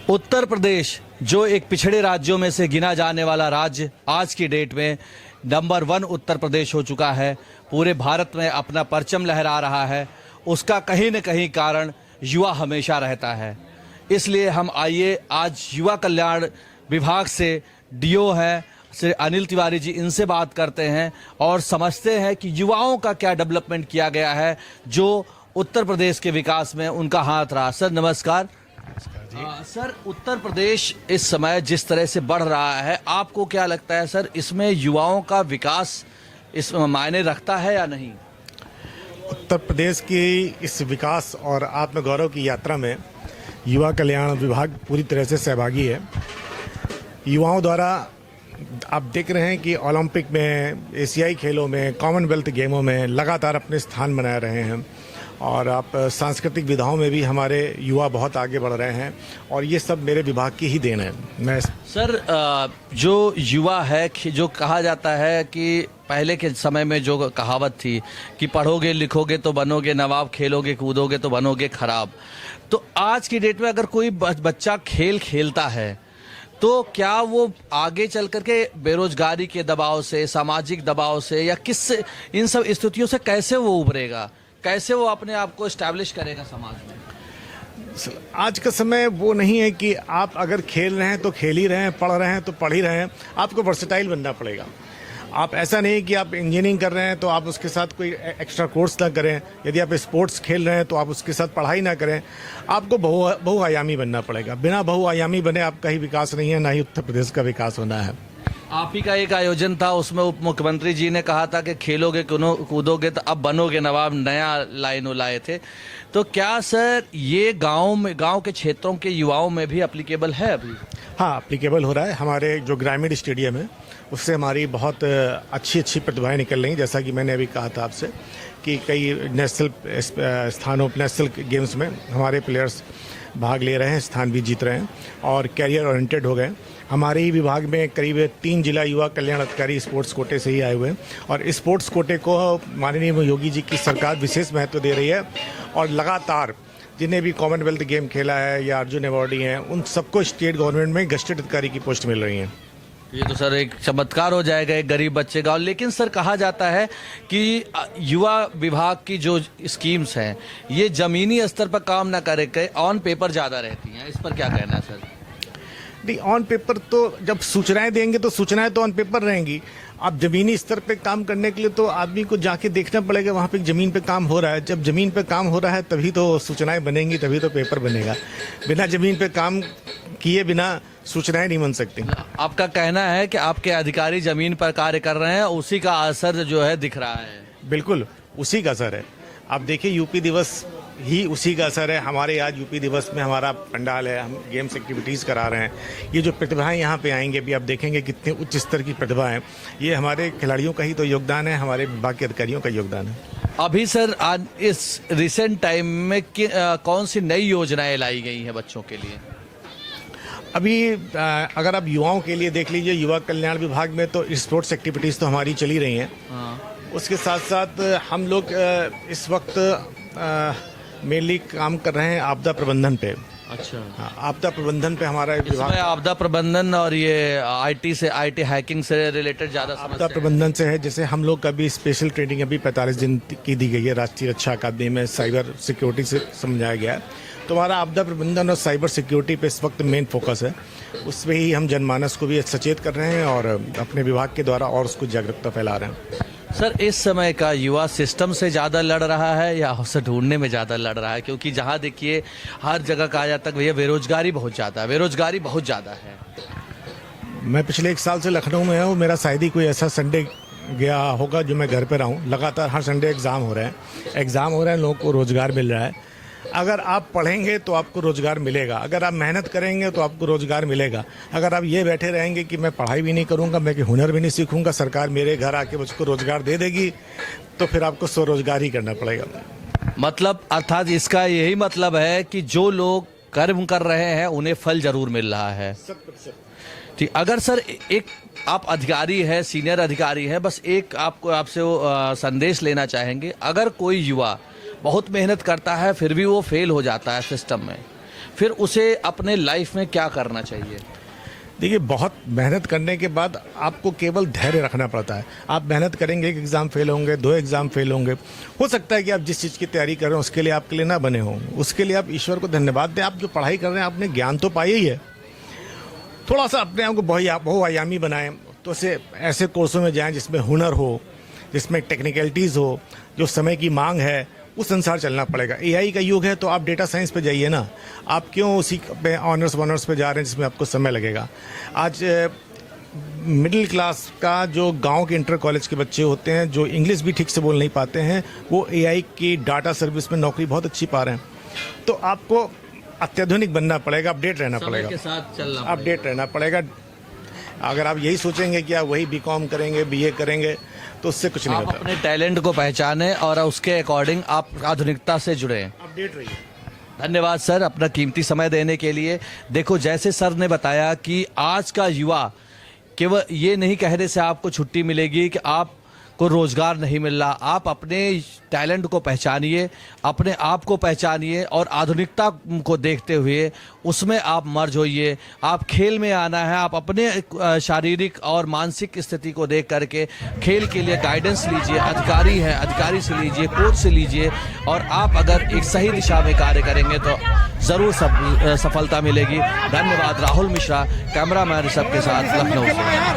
उत्तर प्रदेश जो एक पिछड़े राज्यों में से गिना जाने वाला राज्य आज की डेट में नंबर 1 उत्तर प्रदेश हो चुका है। पूरे भारत में अपना परचम लहरा रहा है। उसका कहीं न कहीं कारण युवा हमेशा रहता है। इसलिए हम आइए आज युवा कल्याण विभाग से डीओ हैं श्री अनिल तिवारी जी, इनसे बात करते हैं और समझते हैं कि युवाओं का क्या डेवलपमेंट किया गया है जो उत्तर प्रदेश के विकास में उनका हाथ रहा। सर नमस्कार। सर, उत्तर प्रदेश इस समय जिस तरह से बढ़ रहा है, आपको क्या लगता है सर, इसमें युवाओं का विकास इसमें मायने रखता है या नहीं? उत्तर प्रदेश की इस विकास और आत्मगौरव की यात्रा में युवा कल्याण विभाग पूरी तरह से सहभागी है। युवाओं द्वारा आप देख रहे हैं कि ओलंपिक में, एशियाई खेलों में, कॉमनवेल्थ गेमों में लगातार अपने स्थान बना रहे हैं और आप सांस्कृतिक विधाओं में भी हमारे युवा बहुत आगे बढ़ रहे हैं और ये सब मेरे विभाग की ही देन है। मैं सर, जो युवा है, जो कहा जाता है कि पहले के समय में जो कहावत थी कि पढ़ोगे लिखोगे तो बनोगे नवाब, खेलोगे कूदोगे तो बनोगे खराब, तो आज की डेट में अगर कोई बच्चा खेल खेलता है तो क्या वो आगे चल करके बेरोजगारी के दबाव से, सामाजिक दबाव से या किस इन सब स्थितियों से कैसे वो उभरेगा, कैसे वो अपने आप को एस्टैब्लिश करेगा समाज में? आज का समय वो नहीं है कि आप अगर खेल रहे हैं तो खेल ही रहे हैं, पढ़ रहे हैं तो पढ़ ही रहे हैं। आपको वर्सेटाइल बनना पड़ेगा। आप ऐसा नहीं कि आप इंजीनियरिंग कर रहे हैं तो आप उसके साथ कोई एक्स्ट्रा कोर्स ना करें। यदि आप स्पोर्ट्स खेल रहे हैं तो आप उसके साथ पढ़ाई ना करें। आपको बहुआयामी बनना पड़ेगा। बिना बहुआयामी बने आपका ही विकास नहीं है, ना ही उत्तर प्रदेश का विकास होना है। आप ही का एक आयोजन था, उसमें उप मुख्यमंत्री जी ने कहा था कि खेलोगे कूदोगे तो अब बनोगे नवाब, नया लाइन लाए थे। तो क्या सर ये गांव के क्षेत्रों के युवाओं में भी एप्लीकेबल है अभी? हाँ, एप्लीकेबल हो रहा है। हमारे जो ग्रामीण स्टेडियम है उससे हमारी बहुत अच्छी प्रतिभाएं निकल रही हैं। जैसा कि मैंने अभी कहा था आपसे कि कई नेशनल स्थानों, नेशनल गेम्स में हमारे प्लेयर्स भाग ले रहे हैं, स्थान भी जीत रहे हैं और कैरियर ओरिएंटेड हो गए। हमारे ही विभाग में करीब 3 जिला युवा कल्याण अधिकारी स्पोर्ट्स कोटे से ही आए हुए हैं और स्पोर्ट्स कोटे को माननीय योगी जी की सरकार विशेष महत्व दे रही है और लगातार जिन्हें भी कॉमनवेल्थ गेम खेला है या अर्जुन अवार्डी हैं, उन सबको स्टेट गवर्नमेंट में गेस्टेड अधिकारी की पोस्ट मिल रही है। ये तो सर एक चमत्कार हो जाएगा एक गरीब बच्चे का। लेकिन सर कहा जाता है कि युवा विभाग की जो स्कीम्स हैं ये जमीनी स्तर पर काम ना करके ऑन पेपर ज़्यादा रहती हैं, इस पर क्या कहना है सर? नहीं, ऑन पेपर तो जब सूचनाएं देंगे तो सूचनाएं तो ऑन पेपर रहेंगी। आप जमीनी स्तर पे काम करने के लिए तो आदमी को जाके देखना पड़ेगा वहाँ पे जमीन पे काम हो रहा है। जब जमीन पे काम हो रहा है तभी तो सूचनाएं बनेंगी, तभी तो पेपर बनेगा। बिना जमीन पे काम किए बिना सूचनाएं नहीं बन सकती। आपका कहना है कि आपके अधिकारी जमीन पर कार्य कर रहे हैं, उसी का असर जो है दिख रहा है? बिल्कुल उसी का असर है। आप देखिए यूपी दिवस ही उसी का असर है। हमारे आज यूपी दिवस में हमारा पंडाल है, हम गेम्स एक्टिविटीज़ करा रहे हैं। ये जो प्रतिभाएं यहाँ पे आएंगे भी आप देखेंगे कितने उच्च स्तर की प्रतिभा है। ये हमारे खिलाड़ियों का ही तो योगदान है, हमारे विभाग के अधिकारियों का योगदान है। अभी सर आज इस रिसेंट टाइम में कौन सी नई योजनाएं लाई गई हैं बच्चों के लिए? अभी अगर आप युवाओं के लिए देख लीजिए, युवा कल्याण विभाग में तो स्पोर्ट्स एक्टिविटीज़ तो हमारी चली रही हैं। उसके साथ साथ हम लोग इस वक्त मेनली काम कर रहे हैं आपदा प्रबंधन पे। अच्छा। हाँ, आपदा प्रबंधन पे हमारा विभाग आपदा प्रबंधन और ये आईटी हैकिंग से रिलेटेड ज़्यादा आपदा प्रबंधन से है। जैसे हम लोग का भी स्पेशल ट्रेनिंग अभी 45 दिन की दी गई है राष्ट्रीय रक्षा अकादमी में, साइबर सिक्योरिटी से समझाया गया है। तो हमारा आपदा प्रबंधन और साइबर सिक्योरिटी पे इस वक्त मेन फोकस है। उसमें ही हम जनमानस को भी सचेत कर रहे हैं और अपने विभाग के द्वारा और उसको जागरूकता फैला रहे हैं। सर इस समय का युवा सिस्टम से ज़्यादा लड़ रहा है या अवसर ढूंढने में ज़्यादा लड़ रहा है? क्योंकि जहाँ देखिए हर जगह कहा जाता है भैया बेरोजगारी बहुत ज़्यादा है, बेरोजगारी बहुत ज़्यादा है। मैं पिछले 1 साल से लखनऊ में हूँ। मेरा शायद ही कोई ऐसा संडे गया होगा जो मैं घर पे रहूँ। लगातार हर संडे एग्ज़ाम हो रहे हैं, लोगों को रोज़गार मिल रहा है। अगर आप पढ़ेंगे तो आपको रोज़गार मिलेगा, अगर आप मेहनत करेंगे तो आपको रोज़गार मिलेगा। अगर आप ये बैठे रहेंगे कि मैं पढ़ाई भी नहीं करूँगा, मैं कि हुनर भी नहीं सीखूँगा, सरकार मेरे घर आके मुझको रोज़गार दे देगी, तो फिर आपको स्वरोजगार ही करना पड़ेगा। मतलब अर्थात इसका यही मतलब है कि जो लोग कर्म कर रहे हैं उन्हें फल जरूर मिल रहा है। ठीक। अगर सर एक आप अधिकारी है, सीनियर अधिकारी है, बस एक आपसे वो संदेश लेना चाहेंगे, अगर कोई युवा बहुत मेहनत करता है फिर भी वो फेल हो जाता है सिस्टम में, फिर उसे अपने लाइफ में क्या करना चाहिए? देखिए, बहुत मेहनत करने के बाद आपको केवल धैर्य रखना पड़ता है। आप मेहनत करेंगे, एक एग्ज़ाम फेल होंगे, 2 एग्ज़ाम फेल होंगे, हो सकता है कि आप जिस चीज़ की तैयारी कर रहे हो उसके लिए आपके लिए ना बने हों, उसके लिए आप ईश्वर को धन्यवाद दें। आप जो पढ़ाई कर रहे हैं आपने ज्ञान तो पाया ही है, थोड़ा सा अपने आप को बहुआयामी बनाएं। तो ऐसे कोर्सों में जाएं जिसमें हुनर हो, जिसमें टेक्निकलिटीज़ हो, जो समय की मांग है उस अनुसार चलना पड़ेगा। एआई का युग है तो आप डेटा साइंस पे जाइए ना, आप क्यों उसी पे ऑनर्स पे जा रहे हैं जिसमें आपको समय लगेगा। आज मिडिल क्लास का जो गांव के इंटर कॉलेज के बच्चे होते हैं जो इंग्लिश भी ठीक से बोल नहीं पाते हैं, वो एआई की डाटा सर्विस में नौकरी बहुत अच्छी पा रहे हैं। तो आपको अत्याधुनिक बनना पड़ेगा, अपडेट रहना पड़ेगा, के साथ चलना अपडेट रहना पड़ेगा। अगर आप यही सोचेंगे कि आप वही बीकॉम करेंगे, बीए करेंगे, तो उससे कुछ नहीं आप होता। अपने टैलेंट को पहचाने और उसके अकॉर्डिंग आप आधुनिकता से जुड़े। अपडेट रहिए। धन्यवाद सर, अपना कीमती समय देने के लिए। देखो, जैसे सर ने बताया कि आज का युवा केवल ये नहीं कहने से आपको छुट्टी मिलेगी कि आपको रोजगार नहीं मिल रहा। आप अपने टैलेंट को पहचानिए, अपने आप को पहचानिए और आधुनिकता को देखते हुए उसमें आप मर्ज होइए। आप खेल में आना है, आप अपने शारीरिक और मानसिक स्थिति को देख करके खेल के लिए गाइडेंस लीजिए। अधिकारी है, अधिकारी से लीजिए, कोच से लीजिए, और आप अगर एक सही दिशा में कार्य करेंगे तो ज़रूर सफलता मिलेगी। धन्यवाद। राहुल मिश्रा, कैमरामैन ऋषभ के साथ, लखनऊ से।